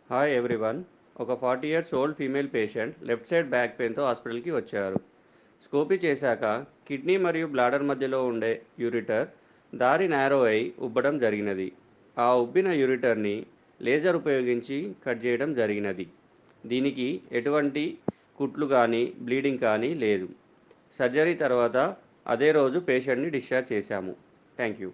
Hi everyone. ఒక 40 years old female patient left side back పెయిన్తో హాస్పిటల్కి వచ్చారు. స్కోపీ చేశాక కిడ్నీ మరియు బ్లాడర్ మధ్యలో ఉండే యూరిటర్ దారి నేరో అయి ఉబ్బడం జరిగినది. ఆ ఉబ్బిన యూరిటర్ని లేజర్ ఉపయోగించి కట్ చేయడం జరిగినది. దీనికి ఎటువంటి కుట్లు కానీ బ్లీడింగ్ కానీ లేదు. సర్జరీ తర్వాత అదే రోజు పేషెంట్ని డిశ్చార్జ్ చేశాము. Thank you.